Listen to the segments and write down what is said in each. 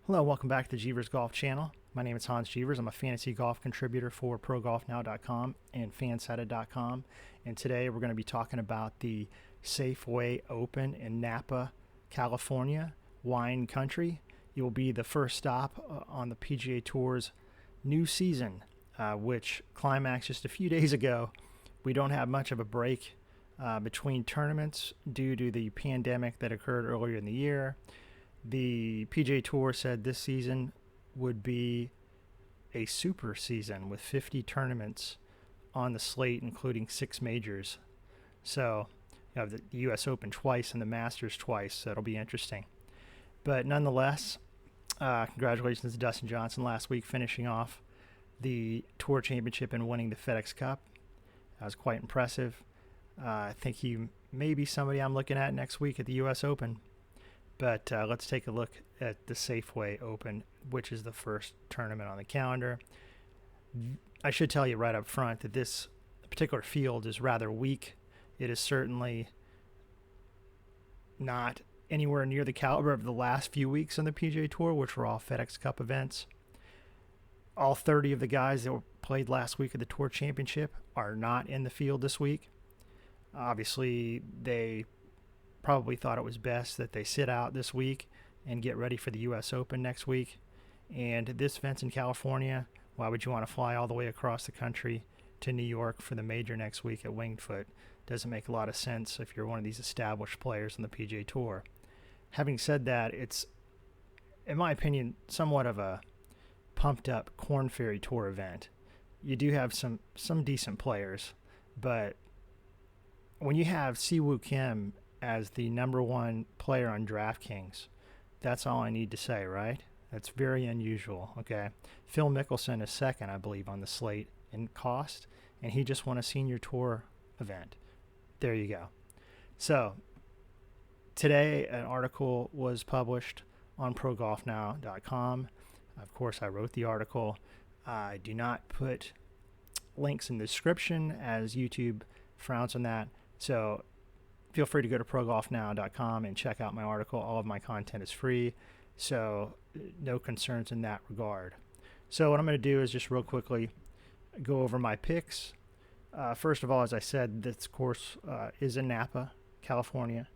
Hello, welcome back to the Jeevers Golf Channel. My name is Hans Jeevers. I'm a fantasy golf contributor for ProGolfNow.com and Fansided.com. And today we're going to be talking about the Safeway Open in Napa, California, wine country. It will be the first stop on the PGA Tour's new season, which climaxed just a few days ago. We don't have much of a break between tournaments due to the pandemic that occurred earlier in the year. The PGA Tour said this season would be a super season with 50 tournaments on the slate, including 6 majors. So you have the U.S. Open twice and the Masters twice, so it'll be interesting. But nonetheless, congratulations to Dustin Johnson last week, finishing off the Tour Championship and winning the FedEx Cup. That was quite impressive. I think he may be somebody I'm looking at next week at the U.S. Open. But let's take a look at the Safeway Open, which is the first tournament on the calendar. I should tell you right up front that this particular field is rather weak. It is certainly not anywhere near the caliber of the last few weeks on the PGA Tour, which were all FedEx Cup events. All 30 of the guys that were played last week at the Tour Championship are not in the field this week. Obviously, they probably thought it was best that they sit out this week and get ready for the U.S. Open next week. And this event's in California. Why would you want to fly all the way across the country to New York for the major next week at Winged Foot? Doesn't make a lot of sense if you're one of these established players on the PGA Tour. Having said that, it's, in my opinion, somewhat of a pumped-up Korn Ferry Tour event. You do have some decent players, but when you have Siwoo Kim as the number one player on DraftKings, that's all I need to say, right? That's very unusual, okay? Phil Mickelson is second, I believe, on the slate in cost, and he just won a senior tour event. There you go. So today an article was published on ProGolfNow.com. Of course, I wrote the article. I do not put links in the description as YouTube frowns on that. So feel free to go to ProGolfNow.com and check out my article. All of my content is free, so no concerns in that regard. So what I'm going to do is just real quickly go over my picks. First of all, as I said, this course is in Napa, California.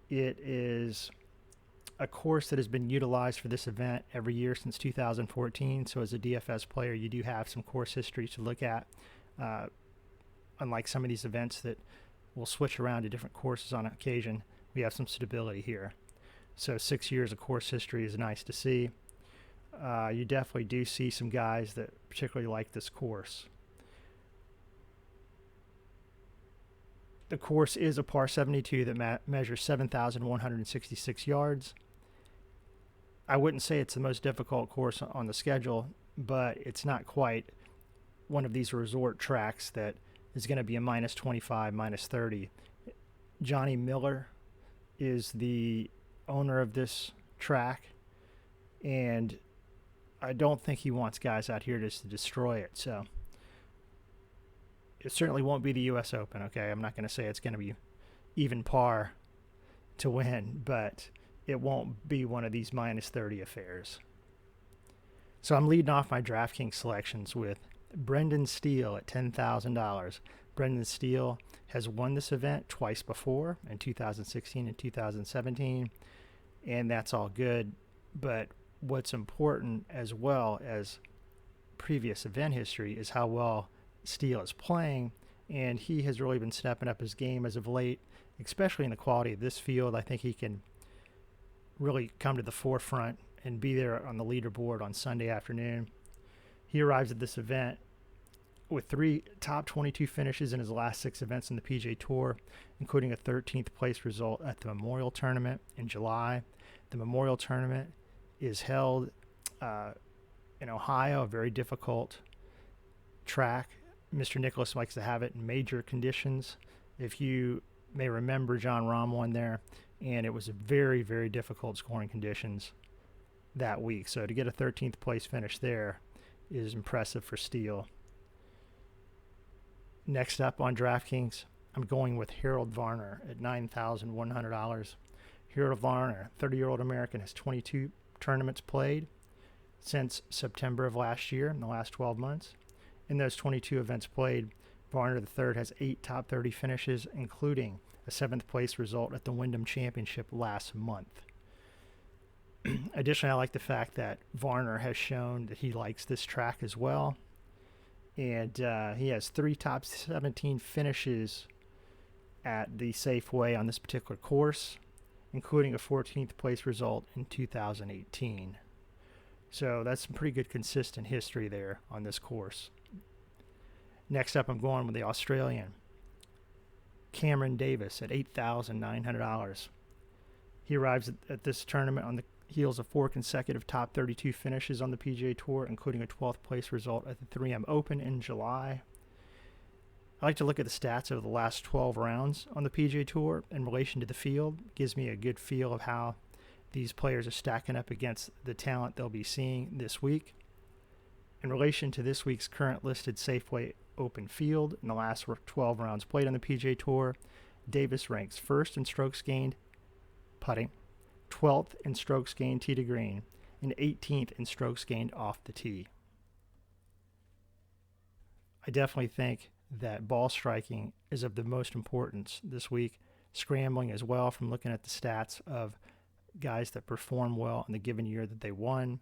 It is a course that has been utilized for this event every year since 2014. So as a DFS player, you do have some course history to look at, unlike some of these events that we'll switch around to different courses on occasion. We have some stability here. So 6 years of course history is nice to see. You definitely do see some guys that particularly like this course. The course is a par 72 that measures 7,166 yards. I wouldn't say it's the most difficult course on the schedule, but it's not quite one of these resort tracks that is going to be a minus 25, minus 30. Johnny Miller is the owner of this track, and I don't think he wants guys out here just to destroy it. So it certainly won't be the U.S. Open, okay? I'm not going to say it's going to be even par to win, but it won't be one of these minus 30 affairs. So I'm leading off my DraftKings selections with Brendan Steele at $10,000. Brendan Steele has won this event twice before, in 2016 and 2017, and that's all good. But what's important as well as previous event history is how well Steele is playing, and he has really been stepping up his game as of late, especially in the quality of this field. I think he can really come to the forefront and be there on the leaderboard on Sunday afternoon. He arrives at this event with 3 top 22 finishes in his last 6 events in the PGA Tour, including a 13th place result at the Memorial Tournament in July. The Memorial Tournament is held in Ohio, a very difficult track. Mr. Nicklaus likes to have it in major conditions. If you may remember, John Rahm won there, and it was very, very difficult scoring conditions that week. So to get a 13th place finish there is impressive for Steele. Next up on DraftKings, I'm going with Harold Varner at $9,100. Harold Varner, 30-year-old American, has 22 tournaments played since September of last year, in the last 12 months. In those 22 events played, Varner III has 8 top 30 finishes, including a 7th place result at the Wyndham Championship last month. Additionally, I like the fact that Varner has shown that he likes this track as well. And he has 3 top 17 finishes at the Safeway on this particular course, including a 14th place result in 2018. So that's some pretty good consistent history there on this course. Next up, I'm going with the Australian, Cameron Davis, at $8,900. He arrives at this tournament on the heels of 4 consecutive top 32 finishes on the PGA Tour, including a 12th place result at the 3M Open in July. I like to look at the stats of the last 12 rounds on the PGA Tour in relation to the field. It gives me a good feel of how these players are stacking up against the talent they'll be seeing this week. In relation to this week's current listed Safeway Open field, in the last 12 rounds played on the PGA Tour, Davis ranks 1st in strokes gained putting, 12th in strokes gained tee to green, and 18th in strokes gained off the tee. I definitely think that ball striking is of the most importance this week. Scrambling as well, from looking at the stats of guys that perform well in the given year that they won.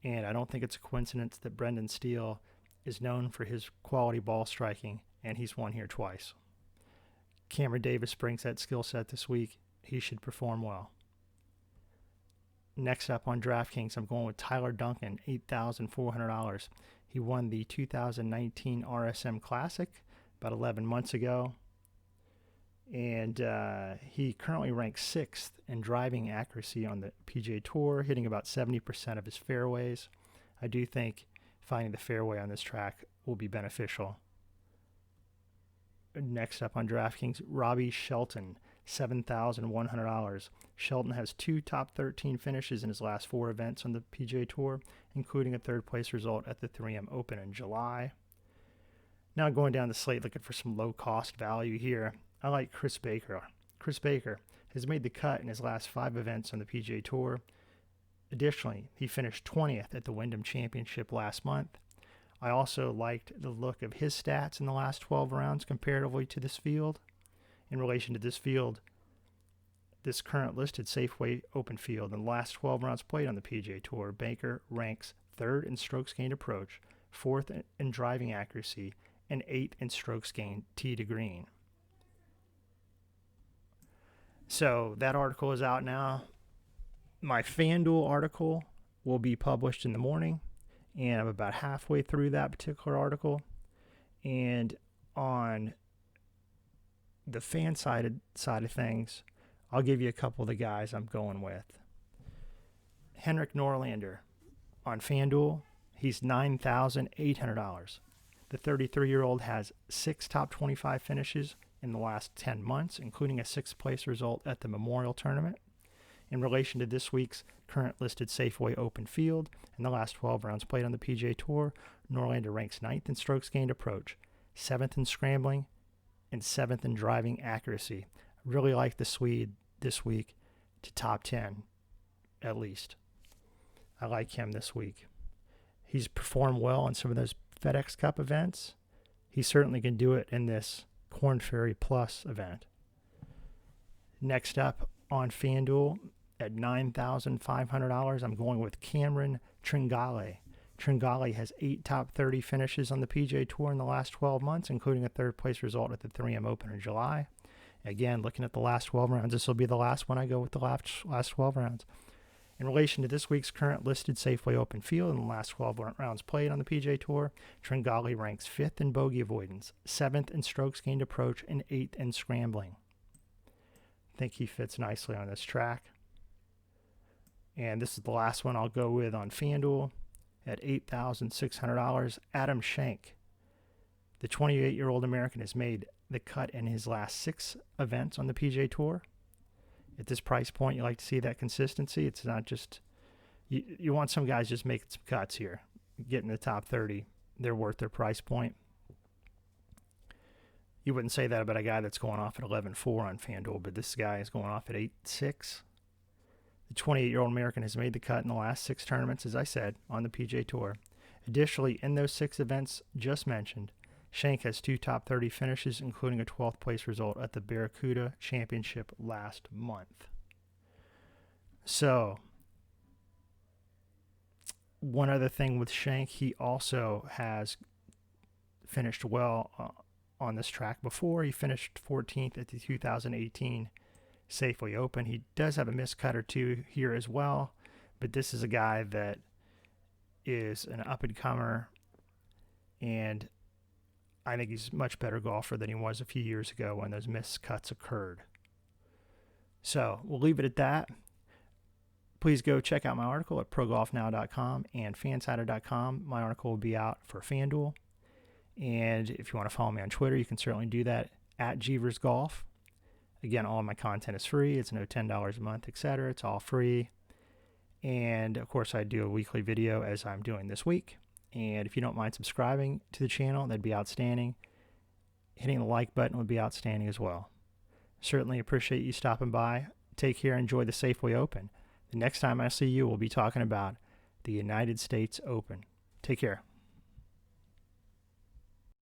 And I don't think it's a coincidence that Brendan Steele is known for his quality ball striking, and he's won here twice. Cameron Davis brings that skill set this week. He should perform well. Next up on DraftKings, I'm going with Tyler Duncan, $8,400. He won the 2019 RSM Classic about 11 months ago. And he currently ranks 6th in driving accuracy on the PGA Tour, hitting about 70% of his fairways. I do think finding the fairway on this track will be beneficial. Next up on DraftKings, Robbie Shelton, $7,100. Shelton has 2 top 13 finishes in his last 4 events on the PGA Tour, including a 3rd place result at the 3M Open in July. Now going down the slate, looking for some low-cost value here. I like Chris Baker. Chris Baker has made the cut in his last 5 events on the PGA Tour. Additionally, he finished 20th at the Wyndham Championship last month. I also liked the look of his stats in the last 12 rounds comparatively to this field. In relation to this field, this current listed Safeway Open field, in the last 12 rounds played on the PGA Tour, Baker ranks 3rd in strokes gained approach, 4th in driving accuracy, and 8th in strokes gained tee to green. So that article is out now. My FanDuel article will be published in the morning, and I'm about halfway through that particular article. And on the fan side of things, I'll give you a couple of the guys I'm going with. Henrik Norlander on FanDuel, he's $9,800. The 33-year-old has 6 top 25 finishes in the last 10 months, including a 6th place result at the Memorial Tournament. In relation to this week's current listed Safeway Open field, in the last 12 rounds played on the PGA Tour, Norlander ranks 9th in strokes gained approach, 7th in scrambling, and 7th in driving accuracy. I really like the Swede this week to top 10, at least. I like him this week. He's performed well in some of those FedEx Cup events. He certainly can do it in this Korn Ferry Plus event. Next up on FanDuel at $9,500, I'm going with Cameron Tringale. Tringale has 8 top 30 finishes on the PGA Tour in the last 12 months, including a 3rd place result at the 3M Open in July. Again, looking at the last 12 rounds, this will be the last one I go with the last 12 rounds. In relation to this week's current listed Safeway Open field in the last 12 rounds played on the PGA Tour, Tringale ranks 5th in bogey avoidance, 7th in strokes gained approach, and 8th in scrambling. I think he fits nicely on this track. And this is the last one I'll go with on FanDuel at $8,600. Adam Schenk, the 28-year-old American, has made the cut in his last 6 events on the PGA Tour. At this price point, you like to see that consistency. It's not just you want some guys just making some cuts here, getting the top 30. They're worth their price point. You wouldn't say that about a guy that's going off at 11.4 on FanDuel, but this guy is going off at 8.6. The 28-year-old American has made the cut in the last 6 tournaments, as I said, on the PGA Tour. Additionally, in those 6 events just mentioned, Shank has 2 top 30 finishes, including a 12th place result at the Barracuda Championship last month. So, one other thing with Shank, he also has finished well on this track before. He finished 14th at the 2018 Safeway Open. He does have a missed cut or 2 here as well, but this is a guy that is an up-and-comer, and I think he's a much better golfer than he was a few years ago when those missed cuts occurred. So we'll leave it at that. Please go check out my article at progolfnow.com and fansided.com. My article will be out for FanDuel. And if you want to follow me on Twitter, you can certainly do that at Jeevers Golf. Again, all of my content is free. It's no $10 a month, etc. It's all free. And, of course, I do a weekly video as I'm doing this week. And if you don't mind subscribing to the channel, that'd be outstanding. Hitting the like button would be outstanding as well. Certainly appreciate you stopping by. Take care. Enjoy the Safeway Open. The next time I see you, we'll be talking about the United States Open. Take care.